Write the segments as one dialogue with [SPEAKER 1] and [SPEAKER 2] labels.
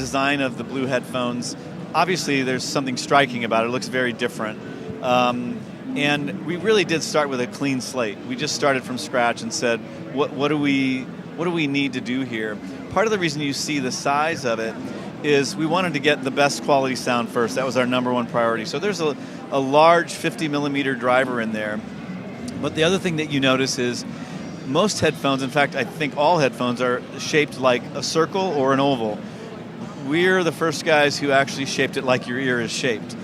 [SPEAKER 1] design of the blue headphones, obviously there's something striking about it. It looks very different. And we really did start with a clean slate. We just started from scratch and said, what do we need to do here? Part of the reason you see the size of it is we wanted to get the best quality sound first. That was our number one priority. So there's a large 50 millimeter driver in there. But the other thing that you notice is most headphones, in fact, I think all headphones are shaped like a circle or an oval. We're the first guys who actually shaped it like your ear is shaped.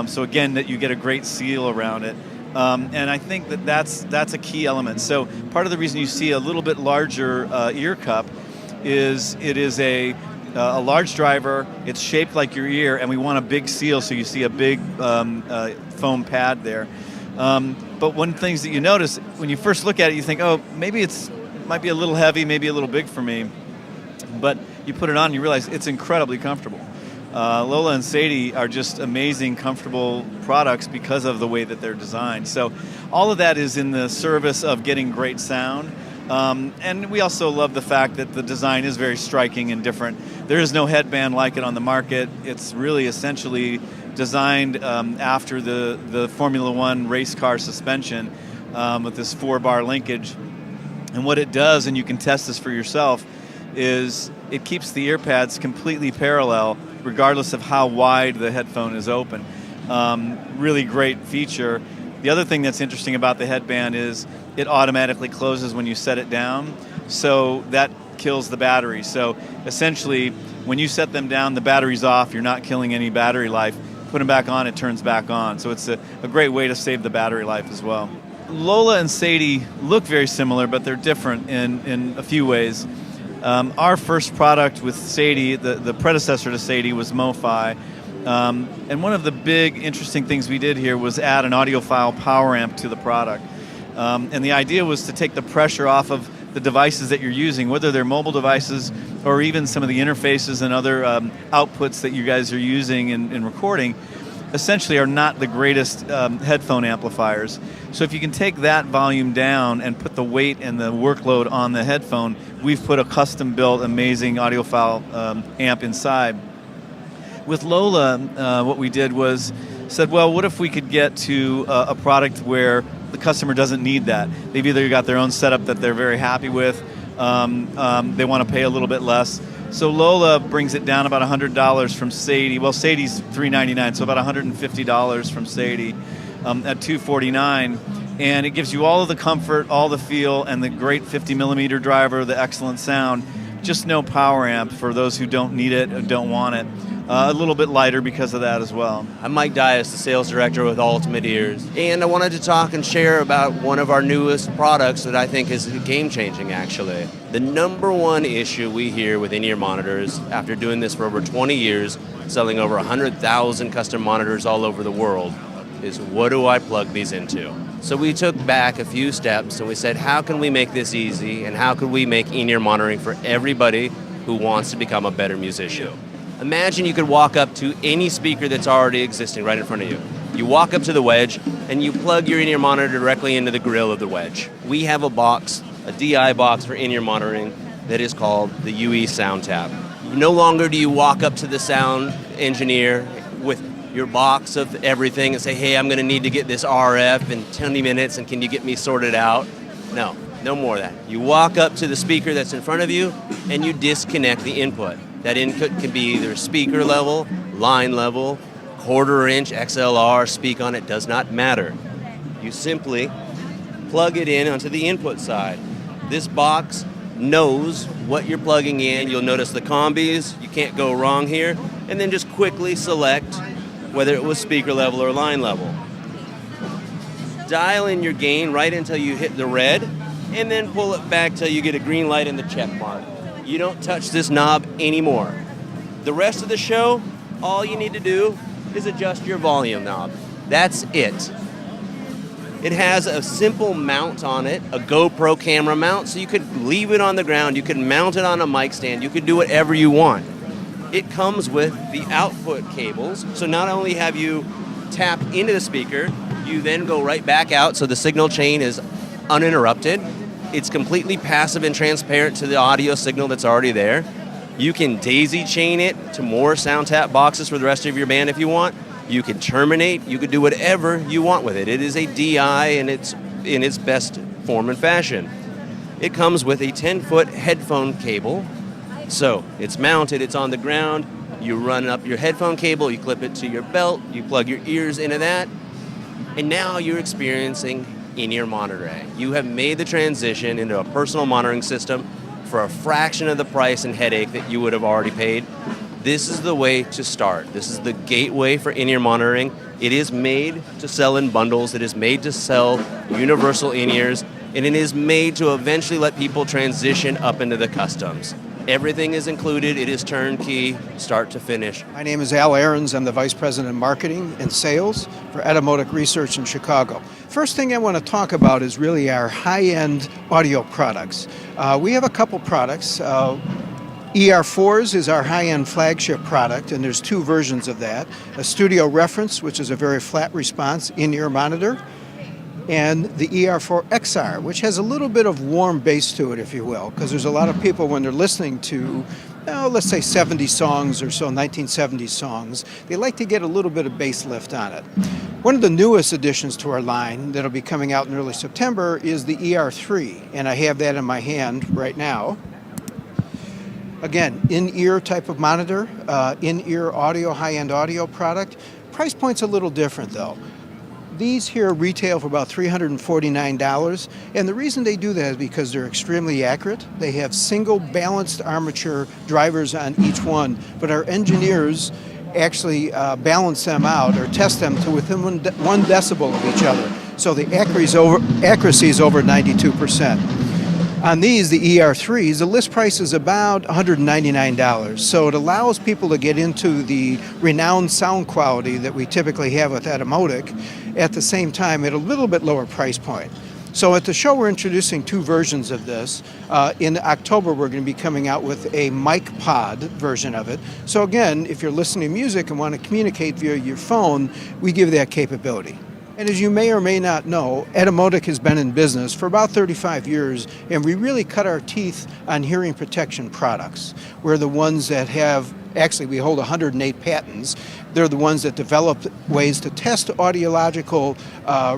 [SPEAKER 1] So again, that you get a great seal around it. And I think that's a key element. So part of the reason you see a little bit larger ear cup is it is a large driver, it's shaped like your ear, and we want a big seal, so you see a big foam pad there. But one of the things that you notice, when you first look at it, you think, oh, maybe it might be a little heavy, maybe a little big for me. But you put it on and you realize it's incredibly comfortable. Lola and Sadie are just amazing, comfortable products because of the way that they're designed. So all of that is in the service of getting great sound. And we also love the fact that the design is very striking and different. There is no headband like it on the market. It's really essentially designed after the Formula One race car suspension with this 4-bar linkage. And what it does, and you can test this for yourself, is it keeps the ear pads completely parallel regardless of how wide the headphone is open. Really great feature. The other thing that's interesting about the headband is it automatically closes when you set it down, so that kills the battery. So essentially, when you set them down, the battery's off, you're not killing any battery life. Put them back on, it turns back on. So it's a great way to save the battery life as well. Lola and Sadie look very similar, but they're different in a few ways. Our first product with Sadie, the predecessor to Sadie, was MoFi. And one of the big interesting things we did here was add an audiophile power amp to the product. And the idea was to take the pressure off of the devices that you're using, whether they're mobile devices or even some of the interfaces and other outputs that you guys are using in recording, essentially are not the greatest headphone amplifiers. So if you can take that volume down and put the weight and the workload on the headphone, we've put a custom-built, amazing audiophile amp inside. With Lola, what we did was said, well, what if we could get to a product where the customer doesn't need that? They've either got their own setup that they're very happy with, they want to pay a little bit less. So Lola brings it down about $100 from Sadie. Well, Sadie's $399, so about $150 from Sadie at $249. And it gives you all of the comfort, all the feel, and the great 50 millimeter driver, the excellent sound. Just no power amp for those who don't need it or don't want it. A little bit lighter because of that as well.
[SPEAKER 2] I'm Mike Dias, the sales director with Ultimate Ears, and I wanted to talk and share about one of our newest products that I think is game-changing, actually. The number one issue we hear with in-ear monitors, after doing this for over 20 years, selling over 100,000 custom monitors all over the world, is what do I plug these into? So we took back a few steps and we said, how can we make this easy, and how could we make in-ear monitoring for everybody who wants to become a better musician? Imagine you could walk up to any speaker that's already existing right in front of you. You walk up to the wedge and you plug your in-ear monitor directly into the grill of the wedge. We have a box, a DI box for in-ear monitoring that is called the UE Sound Tab. No longer do you walk up to the sound engineer with your box of everything and say, hey, I'm going to need to get this RF in 20 minutes and can you get me sorted out? No more of that. You walk up to the speaker that's in front of you and you disconnect the input. That input can be either speaker level, line level, quarter-inch XLR, speak on it, does not matter. You simply plug it in onto the input side. This box knows what you're plugging in. You'll notice the combis, you can't go wrong here, and then just quickly select whether it was speaker level or line level. Dial in your gain right until you hit the red, and then pull it back till you get a green light and the check mark. You don't touch this knob anymore. The rest of the show, all you need to do is adjust your volume knob. That's it. It has a simple mount on it, a GoPro camera mount, so you could leave it on the ground, you could mount it on a mic stand, you could do whatever you want. It comes with the output cables, so not only have you tap into the speaker, you then go right back out so the signal chain is uninterrupted. It's completely passive and transparent to the audio signal that's already there. You can daisy chain it to more sound tap boxes for the rest of your band if you want. You can terminate. You can do whatever you want with it. It is a DI and it's in its best form and fashion. It comes with a 10-foot headphone cable. So it's mounted, it's on the ground. You run up your headphone cable, you clip it to your belt, you plug your ears into that, and now you're experiencing in-ear monitoring. You have made the transition into a personal monitoring system for a fraction of the price and headache that you would have already paid. This is the way to start. This is the gateway for in-ear monitoring. It is made to sell in bundles. It is made to sell universal in-ears, and it is made to eventually let people transition up into the customs. Everything is included. It is turnkey, start to finish.
[SPEAKER 3] My name is Al Ahrens. I'm the Vice President of Marketing and Sales for Etymotic Research in Chicago. First thing I want to talk about is really our high-end audio products. We have a couple products. ER4s is our high-end flagship product, and there's two versions of that. A Studio Reference, which is a very flat response in-ear monitor, and the ER4 XR, which has a little bit of warm bass to it, if you will, because there's a lot of people when they're listening to, let's say 70 songs or so, 1970s songs, they like to get a little bit of bass lift on it. One of the newest additions to our line that'll be coming out in early September is the ER3, and I have that in my hand right now. Again, in-ear type of monitor, in-ear audio, high-end audio product. Price point's a little different though. These here retail for about $349, and the reason they do that is because they're extremely accurate. They have single balanced armature drivers on each one, but our engineers actually balance them out or test them to within one decibel of each other. So the accuracy is over 92%. On these, the ER3s, the list price is about $199. So it allows people to get into the renowned sound quality that we typically have with Etymotic, at the same time at a little bit lower price point. So at the show, we're introducing two versions of this. In October, we're going to be coming out with a mic pod version of it. So again, if you're listening to music and want to communicate via your phone, we give that capability. And as you may or may not know, Etymotic has been in business for about 35 years, and we really cut our teeth on hearing protection products. We're the ones that have, actually we hold 108 patents. They're the ones that developed ways to test audiological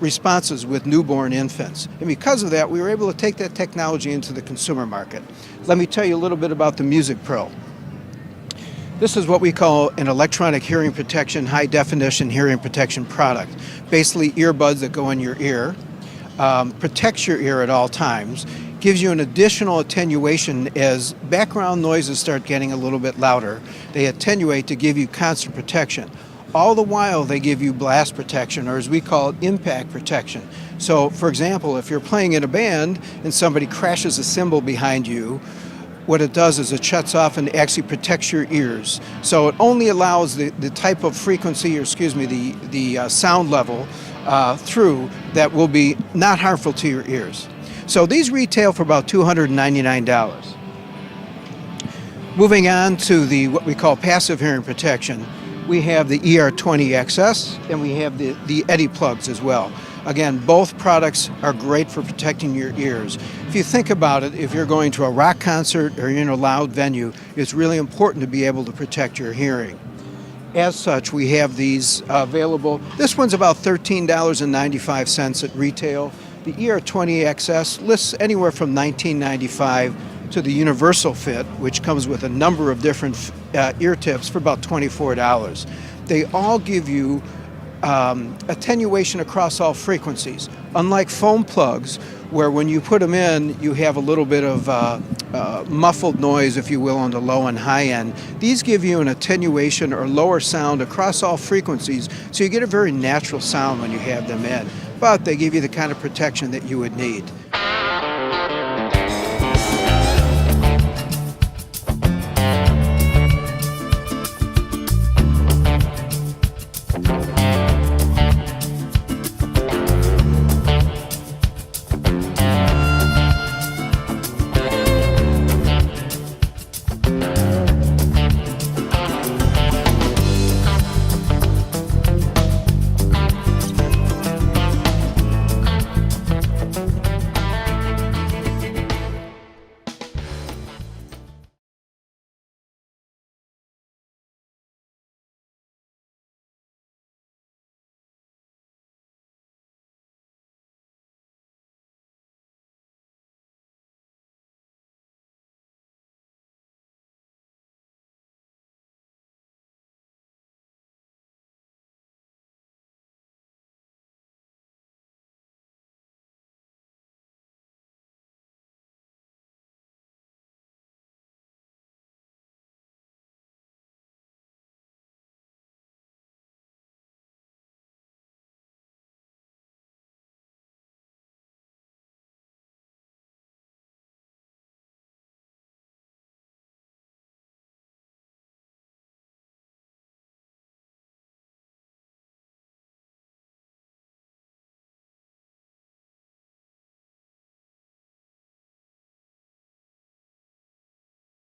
[SPEAKER 3] responses with newborn infants. And because of that, we were able to take that technology into the consumer market. Let me tell you a little bit about the Music Pro. This is what we call an electronic hearing protection, high definition hearing protection product. Basically earbuds that go in your ear, protects your ear at all times, gives you an additional attenuation as background noises start getting a little bit louder. They attenuate to give you constant protection. All the while they give you blast protection, or as we call it, impact protection. So for example, if you're playing in a band and somebody crashes a cymbal behind you, what it does is it shuts off and actually protects your ears. So it only allows the type of frequency, or excuse me, the sound level through that will be not harmful to your ears. So these retail for about $299. Moving on to the what we call passive hearing protection, we have the ER20XS and we have the Etyplugs as well. Again, both products are great for protecting your ears. If you think about it, if you're going to a rock concert or you're in a loud venue, it's really important to be able to protect your hearing. As such, we have these available. This one's about $13.95 at retail. The ER20XS lists anywhere from $19.95 to the Universal Fit, which comes with a number of different ear tips for about $24. They all give you attenuation across all frequencies. Unlike foam plugs, where when you put them in, you have a little bit of muffled noise, if you will, on the low and high end. These give you an attenuation or lower sound across all frequencies, so you get a very natural sound when you have them in. But they give you the kind of protection that you would need.